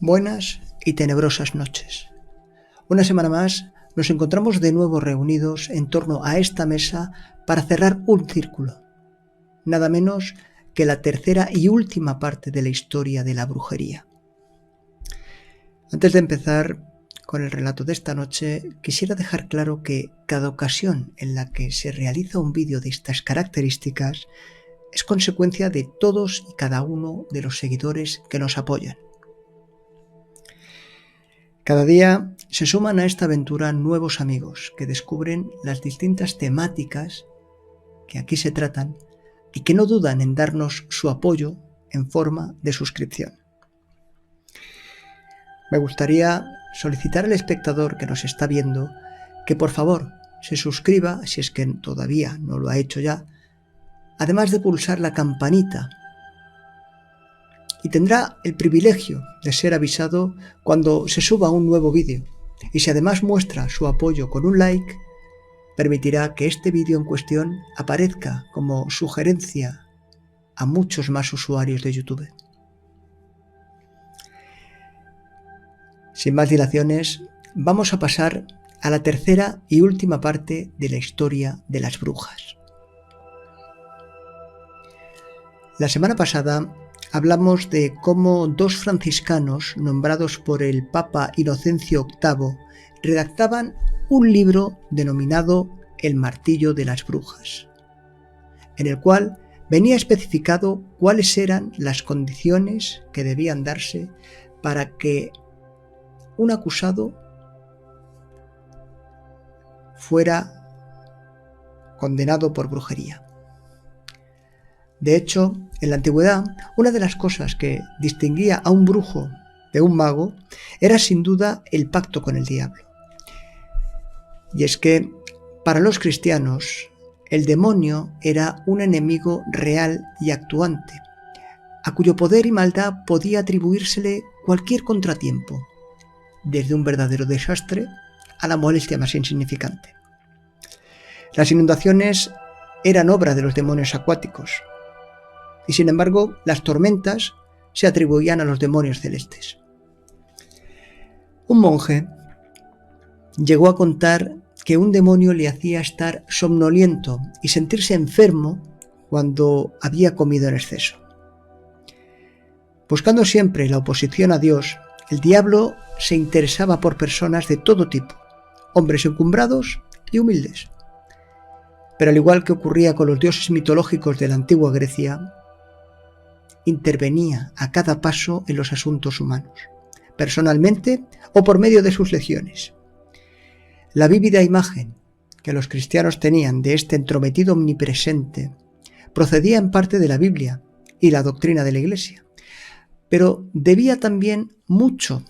Buenas y tenebrosas noches. Una semana más nos encontramos de nuevo reunidos en torno a esta mesa para cerrar un círculo, nada menos que la tercera y última parte de la historia de la brujería. Antes de empezar con el relato de esta noche, quisiera dejar claro que cada ocasión en la que se realiza un vídeo de estas características es consecuencia de todos y cada uno de los seguidores que nos apoyan. Cada día se suman a esta aventura nuevos amigos que descubren las distintas temáticas que aquí se tratan y que no dudan en darnos su apoyo en forma de suscripción. Me gustaría solicitar al espectador que nos está viendo que por favor se suscriba si es que todavía no lo ha hecho ya, además de pulsar la campanita, y tendrá el privilegio de ser avisado cuando se suba un nuevo vídeo. Y si además muestra su apoyo con un like, permitirá que este vídeo en cuestión aparezca como sugerencia a muchos más usuarios de YouTube. Sin más dilaciones, vamos a pasar a la tercera y última parte de la historia de las brujas. La semana pasada hablamos de cómo dos franciscanos nombrados por el Papa Inocencio VIII redactaban un libro denominado El Martillo de las Brujas, en el cual venía especificado cuáles eran las condiciones que debían darse para que un acusado fuera condenado por brujería. De hecho, en la antigüedad, una de las cosas que distinguía a un brujo de un mago era sin duda el pacto con el diablo. Y es que, para los cristianos, el demonio era un enemigo real y actuante, a cuyo poder y maldad podía atribuírsele cualquier contratiempo, desde un verdadero desastre a la molestia más insignificante. Las inundaciones eran obra de los demonios acuáticos, y sin embargo las tormentas se atribuían a los demonios celestes. Un monje llegó a contar que un demonio le hacía estar somnoliento y sentirse enfermo cuando había comido en exceso. Buscando siempre la oposición a Dios, el diablo se interesaba por personas de todo tipo, hombres encumbrados y humildes. Pero al igual que ocurría con los dioses mitológicos de la antigua Grecia, intervenía a cada paso en los asuntos humanos, personalmente o por medio de sus legiones. La vívida imagen que los cristianos tenían de este entrometido omnipresente procedía en parte de la Biblia y la doctrina de la Iglesia, pero debía también mucho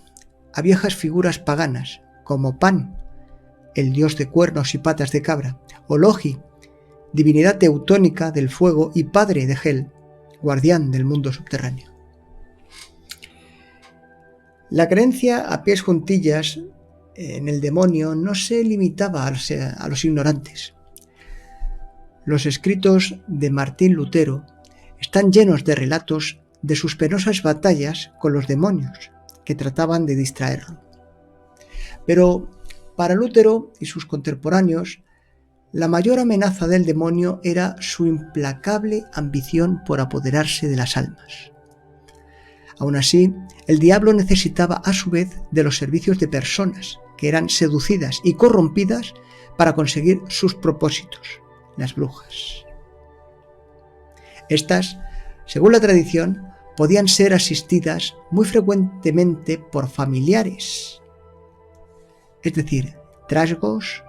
a viejas figuras paganas como Pan, el dios de cuernos y patas de cabra, o Logi, divinidad teutónica del fuego y padre de Hel, guardián del mundo subterráneo. La creencia a pies juntillas en el demonio no se limitaba a los ignorantes. Los escritos de Martín Lutero están llenos de relatos de sus penosas batallas con los demonios que trataban de distraerlo. Pero para Lutero y sus contemporáneos, la mayor amenaza del demonio era su implacable ambición por apoderarse de las almas. Aún así, el diablo necesitaba a su vez de los servicios de personas que eran seducidas y corrompidas para conseguir sus propósitos, las brujas. Estas, según la tradición, podían ser asistidas muy frecuentemente por familiares, es decir, trasgos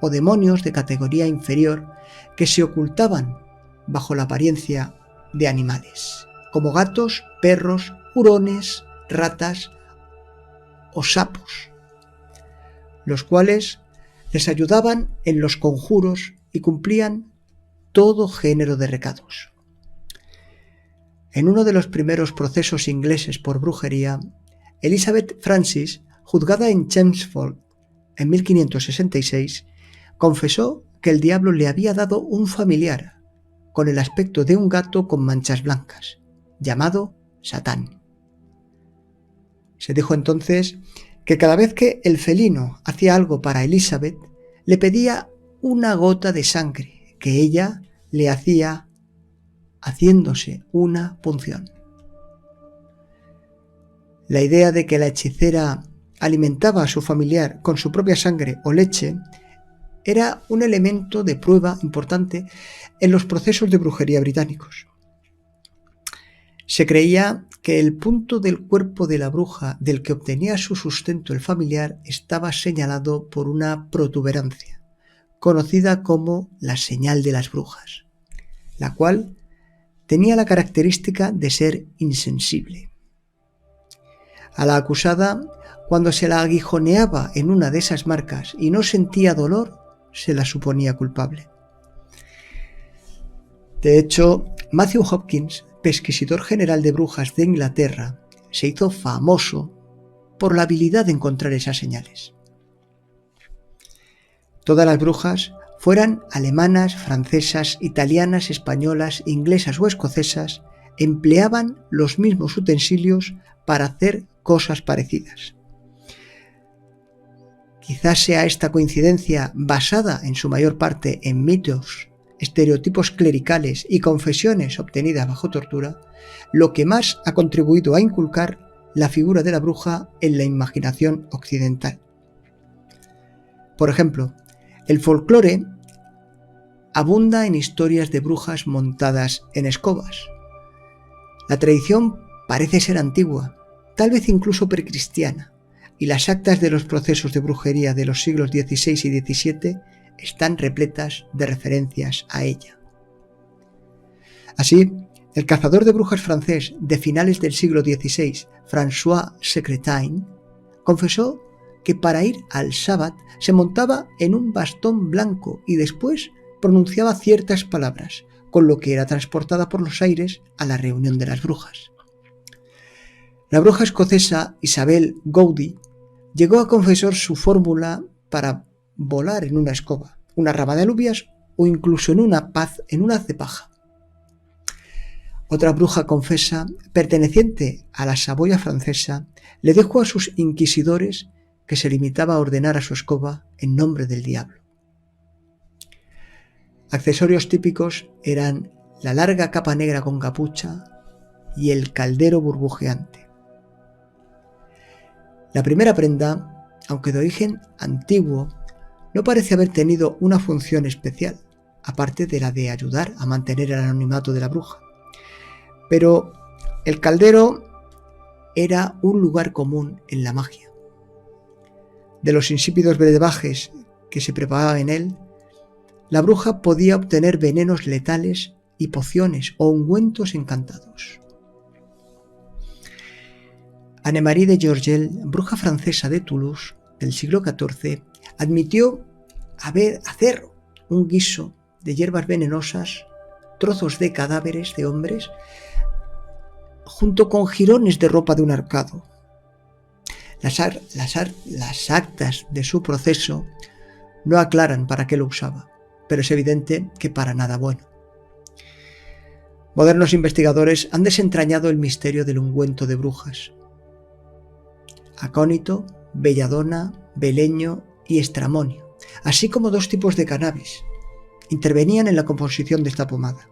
o demonios de categoría inferior que se ocultaban bajo la apariencia de animales, como gatos, perros, hurones, ratas o sapos, los cuales les ayudaban en los conjuros y cumplían todo género de recados. En uno de los primeros procesos ingleses por brujería, Elizabeth Francis, juzgada en Chelmsford en 1566, confesó que el diablo le había dado un familiar con el aspecto de un gato con manchas blancas, llamado Satán. Se dijo entonces que cada vez que el felino hacía algo para Elizabeth, le pedía una gota de sangre que ella le hacía haciéndose una punción. La idea de que la hechicera alimentaba a su familiar con su propia sangre o leche era un elemento de prueba importante en los procesos de brujería británicos. Se creía que el punto del cuerpo de la bruja del que obtenía su sustento el familiar estaba señalado por una protuberancia, conocida como la señal de las brujas, la cual tenía la característica de ser insensible. A la acusada, cuando se la aguijoneaba en una de esas marcas y no sentía dolor, se la suponía culpable. De hecho, Matthew Hopkins, pesquisidor general de brujas de Inglaterra, se hizo famoso por la habilidad de encontrar esas señales. Todas las brujas, fueran alemanas, francesas, italianas, españolas, inglesas o escocesas, empleaban los mismos utensilios para hacer cosas parecidas. Quizás sea esta coincidencia, basada en su mayor parte en mitos, estereotipos clericales y confesiones obtenidas bajo tortura, lo que más ha contribuido a inculcar la figura de la bruja en la imaginación occidental. Por ejemplo, el folclore abunda en historias de brujas montadas en escobas. La tradición parece ser antigua, tal vez incluso precristiana, y las actas de los procesos de brujería de los siglos XVI y XVII están repletas de referencias a ella. Así, el cazador de brujas francés de finales del siglo XVI, François Secretin, confesó que para ir al Sabbat se montaba en un bastón blanco y después pronunciaba ciertas palabras, con lo que era transportada por los aires a la reunión de las brujas. La bruja escocesa Isabel Gowdy llegó a confesar su fórmula para volar en una escoba, una rama de alubias o incluso en una haz de paja. Otra bruja confesa, perteneciente a la Saboya francesa, le dijo a sus inquisidores que se limitaba a ordenar a su escoba en nombre del diablo. Accesorios típicos eran la larga capa negra con capucha y el caldero burbujeante. La primera prenda, aunque de origen antiguo, no parece haber tenido una función especial, aparte de la de ayudar a mantener el anonimato de la bruja. Pero el caldero era un lugar común en la magia. De los insípidos brebajes que se preparaban en él, la bruja podía obtener venenos letales y pociones o ungüentos encantados. Anne-Marie de Georgel, bruja francesa de Toulouse del siglo XIV, admitió hacer un guiso de hierbas venenosas, trozos de cadáveres de hombres, junto con jirones de ropa de un arcado. Las actas de su proceso no aclaran para qué lo usaba, pero es evidente que para nada bueno. Modernos investigadores han desentrañado el misterio del ungüento de brujas. Acónito, belladona, beleño y estramonio, así como 2 tipos de cannabis, intervenían en la composición de esta pomada.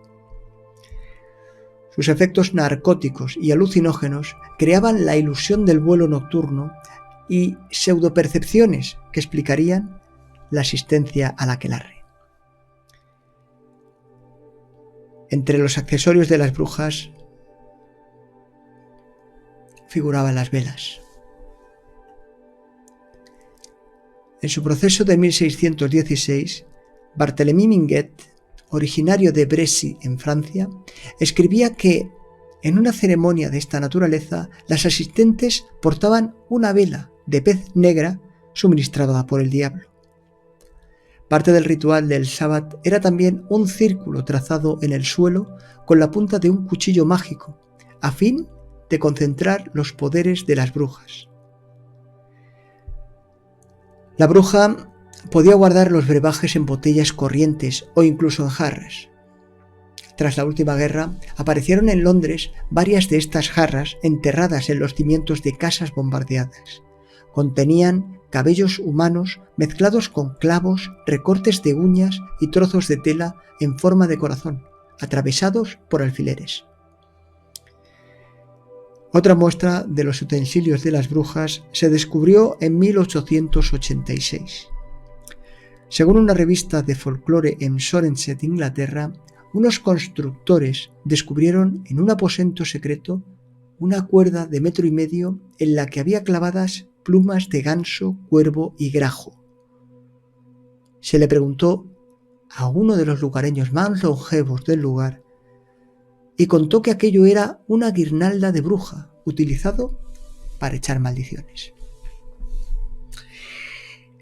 Sus efectos narcóticos y alucinógenos creaban la ilusión del vuelo nocturno y pseudopercepciones que explicarían la asistencia al aquelarre. Entre los accesorios de las brujas figuraban las velas. En su proceso de 1616, Barthélemy Minguet, originario de Brécy en Francia, escribía que en una ceremonia de esta naturaleza las asistentes portaban una vela de pez negra suministrada por el diablo. Parte del ritual del Sabbat era también un círculo trazado en el suelo con la punta de un cuchillo mágico, a fin de concentrar los poderes de las brujas. La bruja podía guardar los brebajes en botellas corrientes o incluso en jarras. tras la última guerra, aparecieron en Londres varias de estas jarras enterradas en los cimientos de casas bombardeadas. Contenían cabellos humanos mezclados con clavos, recortes de uñas y trozos de tela en forma de corazón, atravesados por alfileres. Otra muestra de los utensilios de las brujas se descubrió en 1886. Según una revista de folclore en Somerset, Inglaterra, unos constructores descubrieron en un aposento secreto una cuerda de 1,5 metros en la que había clavadas plumas de ganso, cuervo y grajo. Se le preguntó a uno de los lugareños más longevos del lugar y contó que aquello era una guirnalda de bruja utilizado para echar maldiciones.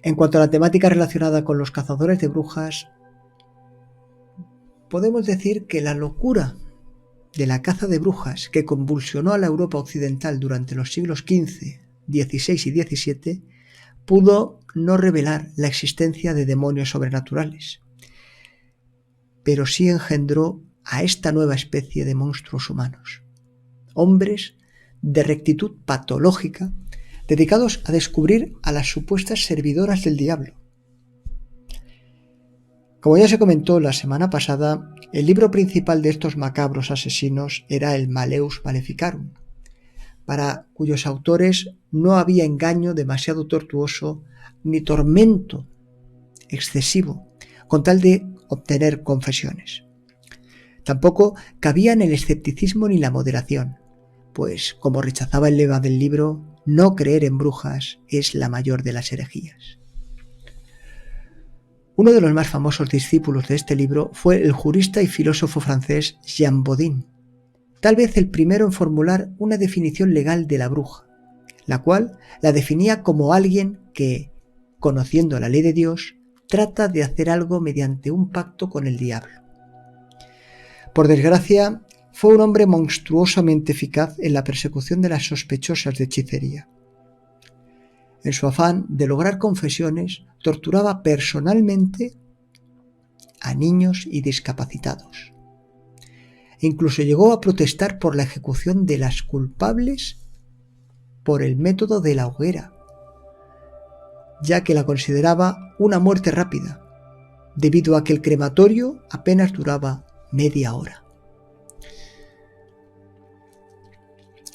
En cuanto a la temática relacionada con los cazadores de brujas, podemos decir que la locura de la caza de brujas que convulsionó a la Europa occidental durante los siglos XV, XVI y XVII pudo no revelar la existencia de demonios sobrenaturales, pero sí engendró a esta nueva especie de monstruos humanos, hombres de rectitud patológica dedicados a descubrir a las supuestas servidoras del diablo. Como ya se comentó la semana pasada, el libro principal de estos macabros asesinos era el Malleus Maleficarum, para cuyos autores no había engaño demasiado tortuoso ni tormento excesivo, con tal de obtener confesiones. Tampoco cabían el escepticismo ni la moderación, pues, como rechazaba el lema del libro, no creer en brujas es la mayor de las herejías. Uno de los más famosos discípulos de este libro fue el jurista y filósofo francés Jean Bodin, tal vez el primero en formular una definición legal de la bruja, la cual la definía como alguien que, conociendo la ley de Dios, trata de hacer algo mediante un pacto con el diablo. Por desgracia, fue un hombre monstruosamente eficaz en la persecución de las sospechosas de hechicería. En su afán de lograr confesiones, torturaba personalmente a niños y discapacitados. Incluso llegó a protestar por la ejecución de las culpables por el método de la hoguera, ya que la consideraba una muerte rápida, debido a que el crematorio apenas duraba media hora.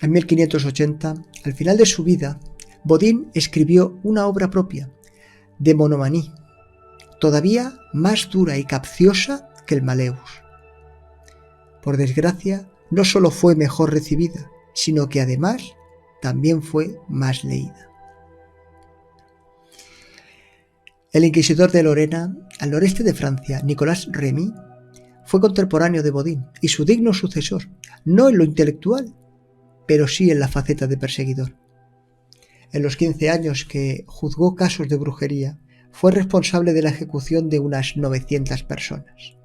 En 1580, al final de su vida, Bodin escribió una obra propia, de Monomanie, todavía más dura y capciosa que el Malleus. Por desgracia, no solo fue mejor recibida, sino que además también fue más leída. El inquisidor de Lorena, al noreste de Francia, Nicolas Remy, fue contemporáneo de Bodin y su digno sucesor, no en lo intelectual, pero sí en la faceta de perseguidor. En los 15 años que juzgó casos de brujería, fue responsable de la ejecución de unas 900 personas.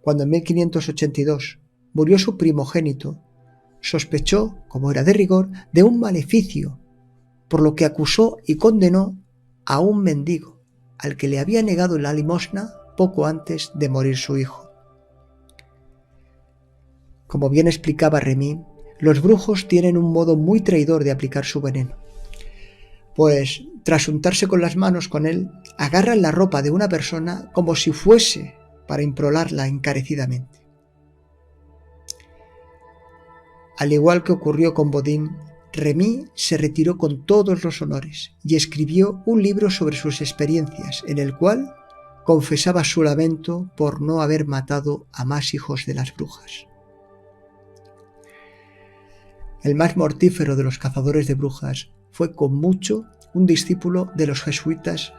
Cuando en 1582 murió su primogénito, sospechó, como era de rigor, de un maleficio, por lo que acusó y condenó a un mendigo, al que le había negado la limosna poco antes de morir su hijo. Como bien explicaba Remy, los brujos tienen un modo muy traidor de aplicar su veneno, pues tras untarse con las manos con él, agarran la ropa de una persona como si fuese para improlarla encarecidamente. Al igual que ocurrió con Bodin, Remy se retiró con todos los honores y escribió un libro sobre sus experiencias, en el cual confesaba su lamento por no haber matado a más hijos de las brujas. El más mortífero de los cazadores de brujas fue con mucho un discípulo de los jesuitas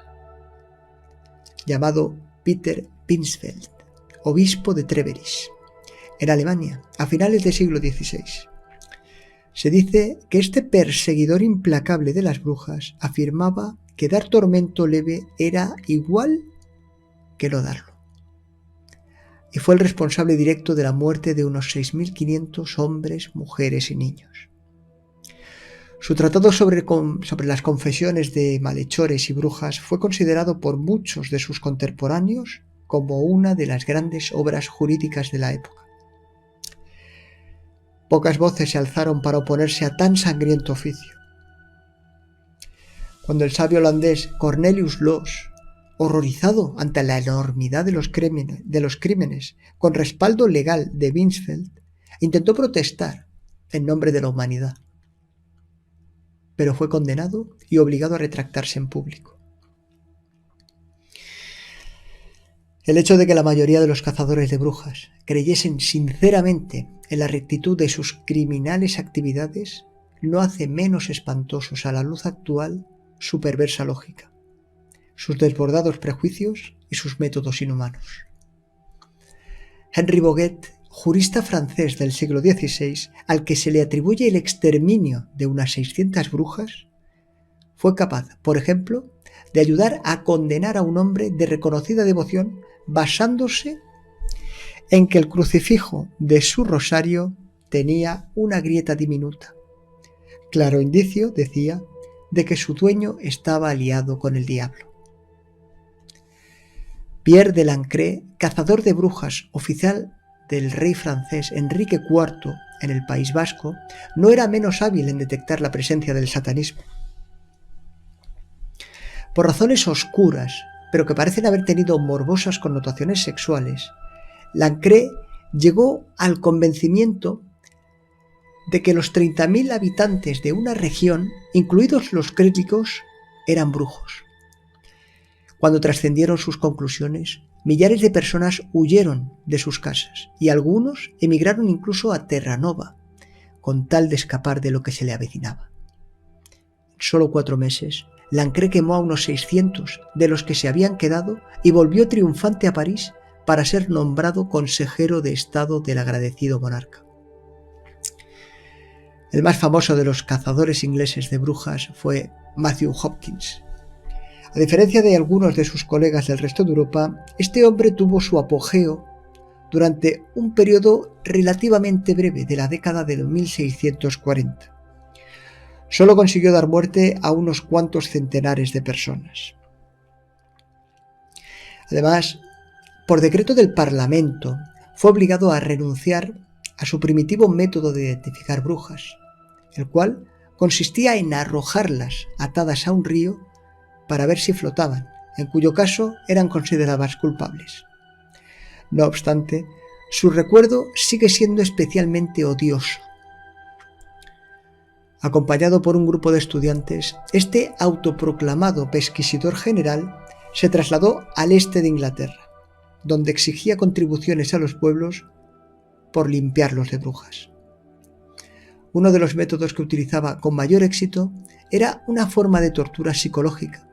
llamado Peter Pinsfeld, obispo de Treveris, en Alemania, a finales del siglo XVI. Se dice que este perseguidor implacable de las brujas afirmaba que dar tormento leve era igual que no darlo, y fue el responsable directo de la muerte de unos 6.500 hombres, mujeres y niños. Su tratado sobre las confesiones de malhechores y brujas fue considerado por muchos de sus contemporáneos como una de las grandes obras jurídicas de la época. Pocas voces se alzaron para oponerse a tan sangriento oficio. Cuando el sabio holandés Cornelius Loos, horrorizado ante la enormidad de los crímenes con respaldo legal de Binsfeld, intentó protestar en nombre de la humanidad, pero fue condenado y obligado a retractarse en público. El hecho de que la mayoría de los cazadores de brujas creyesen sinceramente en la rectitud de sus criminales actividades no hace menos espantosos a la luz actual su perversa lógica, sus desbordados prejuicios y sus métodos inhumanos. Henri Boguet, jurista francés del siglo XVI, al que se le atribuye el exterminio de unas 600 brujas, fue capaz, por ejemplo, de ayudar a condenar a un hombre de reconocida devoción basándose en que el crucifijo de su rosario tenía una grieta diminuta. Claro indicio, decía, de que su dueño estaba aliado con el diablo. Pierre de Lancret, cazador de brujas, oficial del rey francés Enrique IV en el País Vasco, no era menos hábil en detectar la presencia del satanismo. Por razones oscuras, pero que parecen haber tenido morbosas connotaciones sexuales, Lancret llegó al convencimiento de que los 30.000 habitantes de una región, incluidos los críticos, eran brujos. Cuando trascendieron sus conclusiones, millares de personas huyeron de sus casas y algunos emigraron incluso a Terranova, con tal de escapar de lo que se le avecinaba. En solo 4 meses, Lancret quemó a unos 600 de los que se habían quedado y volvió triunfante a París para ser nombrado consejero de Estado del agradecido monarca. El más famoso de los cazadores ingleses de brujas fue Matthew Hopkins. A diferencia de algunos de sus colegas del resto de Europa, este hombre tuvo su apogeo durante un periodo relativamente breve de la década de 1640. Solo consiguió dar muerte a unos cuantos centenares de personas. Además, por decreto del Parlamento, fue obligado a renunciar a su primitivo método de identificar brujas, el cual consistía en arrojarlas atadas a un río para ver si flotaban, en cuyo caso eran consideradas culpables. No obstante, su recuerdo sigue siendo especialmente odioso. Acompañado por un grupo de estudiantes, este autoproclamado pesquisidor general se trasladó al este de Inglaterra, donde exigía contribuciones a los pueblos por limpiarlos de brujas. Uno de los métodos que utilizaba con mayor éxito era una forma de tortura psicológica,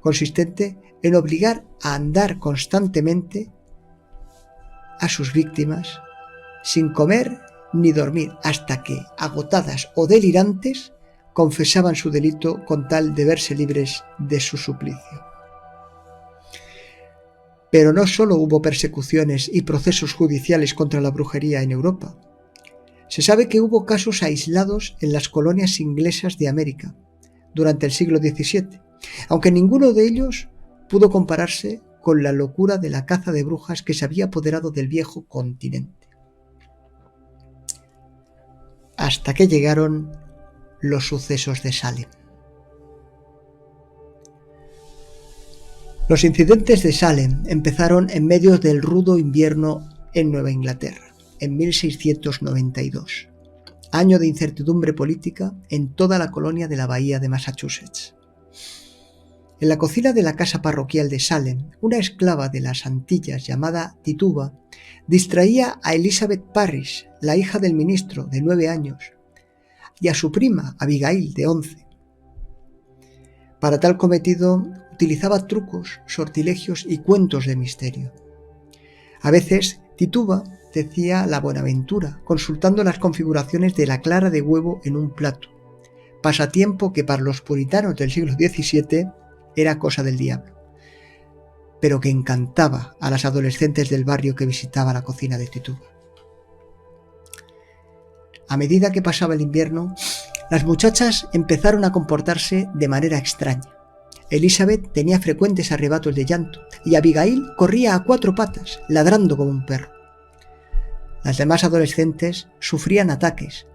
consistente en obligar a andar constantemente a sus víctimas sin comer ni dormir hasta que, agotadas o delirantes, confesaban su delito con tal de verse libres de su suplicio. Pero no solo hubo persecuciones y procesos judiciales contra la brujería en Europa. Se sabe que hubo casos aislados en las colonias inglesas de América durante el siglo XVII, aunque ninguno de ellos pudo compararse con la locura de la caza de brujas que se había apoderado del viejo continente. Hasta que llegaron los sucesos de Salem. Los incidentes de Salem empezaron en medio del rudo invierno en Nueva Inglaterra, en 1692, año de incertidumbre política en toda la colonia de la bahía de Massachusetts. En la cocina de la casa parroquial de Salem, una esclava de las Antillas llamada Tituba distraía a Elizabeth Parrish, la hija del ministro, de 9 años, y a su prima, Abigail, de 11. Para tal cometido, utilizaba trucos, sortilegios y cuentos de misterio. A veces, Tituba decía la buenaventura, consultando las configuraciones de la clara de huevo en un plato, pasatiempo que para los puritanos del siglo XVII era cosa del diablo, pero que encantaba a las adolescentes del barrio que visitaba la cocina de Tituba. A medida que pasaba el invierno, las muchachas empezaron a comportarse de manera extraña. Elizabeth tenía frecuentes arrebatos de llanto y Abigail corría a 4 patas, ladrando como un perro. Las demás adolescentes sufrían ataques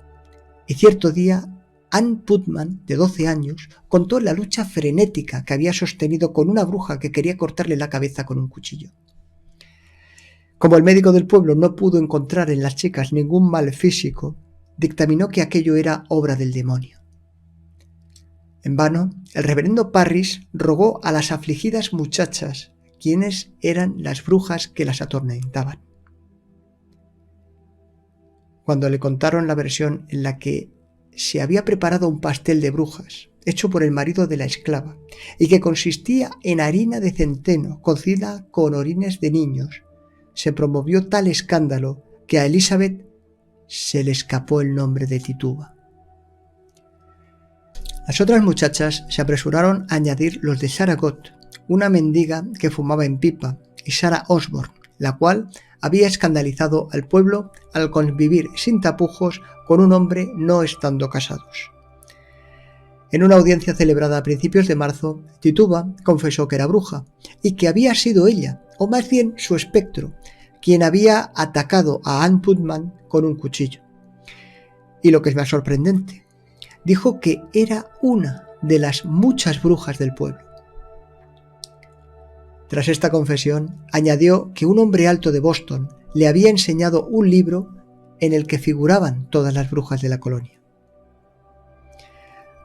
y cierto día Ann Putnam, de 12 años, contó la lucha frenética que había sostenido con una bruja que quería cortarle la cabeza con un cuchillo. Como el médico del pueblo no pudo encontrar en las chicas ningún mal físico, dictaminó que aquello era obra del demonio. En vano, el reverendo Parris rogó a las afligidas muchachas quiénes eran las brujas que las atormentaban. Cuando le contaron la versión en la que se había preparado un pastel de brujas, hecho por el marido de la esclava, y que consistía en harina de centeno cocida con orines de niños, se promovió tal escándalo que a Elizabeth se le escapó el nombre de Tituba. Las otras muchachas se apresuraron a añadir los de Sarah Gott, una mendiga que fumaba en pipa, y Sarah Osborne, la cual había escandalizado al pueblo al convivir sin tapujos con un hombre no estando casados. En una audiencia celebrada a principios de marzo, Tituba confesó que era bruja y que había sido ella, o más bien su espectro, quien había atacado a Ann Putnam con un cuchillo. Y lo que es más sorprendente, dijo que era una de las muchas brujas del pueblo. Tras esta confesión, añadió que un hombre alto de Boston le había enseñado un libro en el que figuraban todas las brujas de la colonia.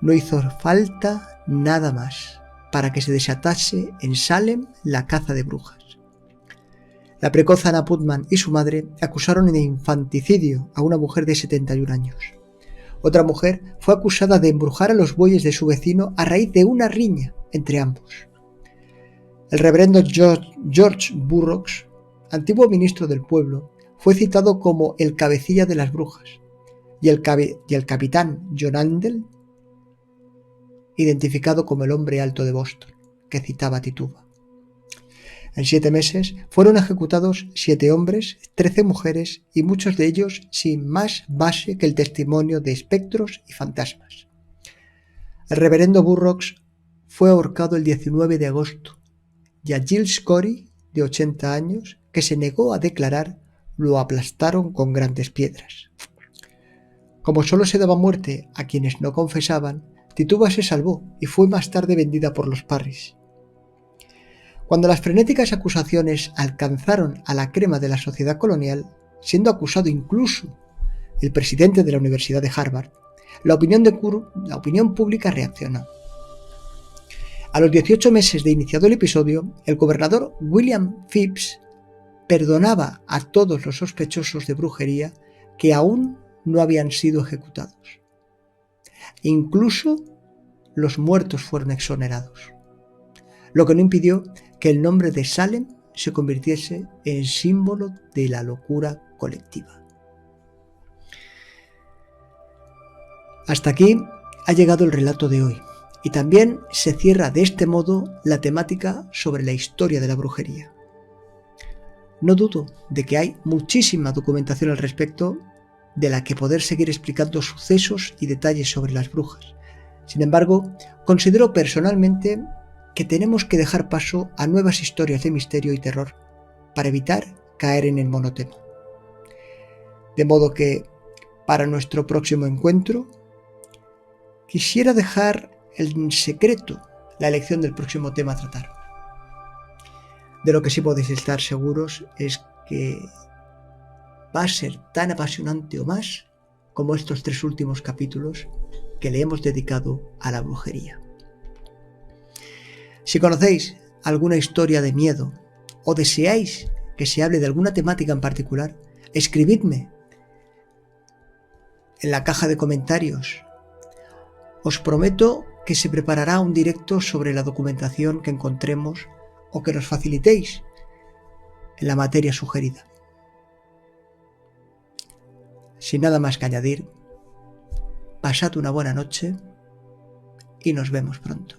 No hizo falta nada más para que se desatase en Salem la caza de brujas. La precoz Anna Putnam y su madre acusaron de infanticidio a una mujer de 71 años. Otra mujer fue acusada de embrujar a los bueyes de su vecino a raíz de una riña entre ambos. El reverendo George Burroughs, antiguo ministro del pueblo, fue citado como el cabecilla de las brujas, y el capitán John Handel, identificado como el hombre alto de Boston, que citaba Tituba. En 7 meses fueron ejecutados 7 hombres, 13 mujeres y muchos de ellos sin más base que el testimonio de espectros y fantasmas. El reverendo Burroughs fue ahorcado el 19 de agosto y a Giles Corey, de 80 años, que se negó a declarar, lo aplastaron con grandes piedras. Como solo se daba muerte a quienes no confesaban, Tituba se salvó y fue más tarde vendida por los Parris. Cuando las frenéticas acusaciones alcanzaron a la crema de la sociedad colonial, siendo acusado incluso el presidente de la Universidad de Harvard, la opinión pública reaccionó. A los 18 meses de iniciado el episodio, el gobernador William Phips perdonaba a todos los sospechosos de brujería que aún no habían sido ejecutados. Incluso los muertos fueron exonerados, lo que no impidió que el nombre de Salem se convirtiese en símbolo de la locura colectiva. Hasta aquí ha llegado el relato de hoy, y también se cierra de este modo la temática sobre la historia de la brujería. No dudo de que hay muchísima documentación al respecto de la que poder seguir explicando sucesos y detalles sobre las brujas. Sin embargo, considero personalmente que tenemos que dejar paso a nuevas historias de misterio y terror para evitar caer en el monotema. De modo que, para nuestro próximo encuentro, quisiera dejar en secreto la elección del próximo tema a tratar. De lo que sí podéis estar seguros es que va a ser tan apasionante o más como estos 3 últimos capítulos que le hemos dedicado a la brujería. Si conocéis alguna historia de miedo o deseáis que se hable de alguna temática en particular, escribidme en la caja de comentarios. Os prometo que se preparará un directo sobre la documentación que encontremos o que nos facilitéis en la materia sugerida. Sin nada más que añadir, pasad una buena noche y nos vemos pronto.